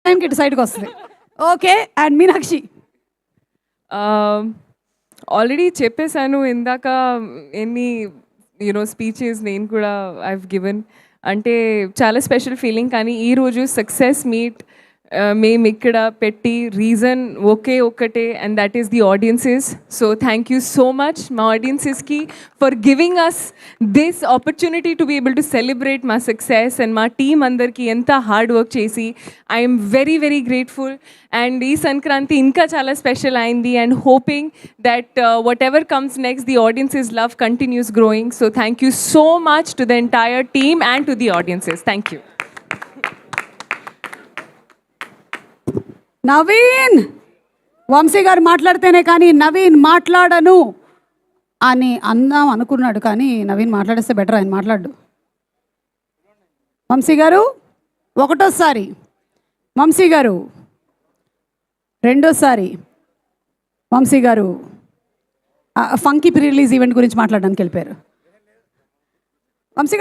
టైంకి ఇటు సైడ్కి వస్తుంది. Okay, and Meenakshi. ఆల్రెడీ చెప్పేశాను ఇందాక ఎన్ని స్పీచెస్ నేను కూడా ఐవ్ గివెన్. అంటే చాలా స్పెషల్ ఫీలింగ్. కానీ ఈరోజు సక్సెస్ మీట్ మేము ఇక్కడ పెట్టి రీజన్ ఒక్కటే, and that is the audiences. So thank you so much మా ఆడియన్సెస్కి for giving us this opportunity to be able to celebrate మా సక్సెస్. అండ్ మా టీమ్ అందరికీ ఎంత హార్డ్ వర్క్ చేసి I'm very very grateful. And ఈ సంక్రాంతి ఇంకా చాలా స్పెషల్ అయింది. And hoping that whatever comes next, the audiences love continues growing. So thank you so much to the entire team and to the audiences. Thank you. Naveen, Vamsi garu మాట్లాడితేనే కానీ నవీన్ మాట్లాడను అని అందాం అనుకున్నాడు, కానీ నవీన్ మాట్లాడేస్తే బెటర్, ఆయన మాట్లాడు. వంశీ గారు ఒకటోసారి, వంశీ గారు రెండోసారి, వంశీ గారు ఫంకీ ప్రీ రిలీజ్ ఈవెంట్ గురించి మాట్లాడడానికి వెళ్ళిపోయారు.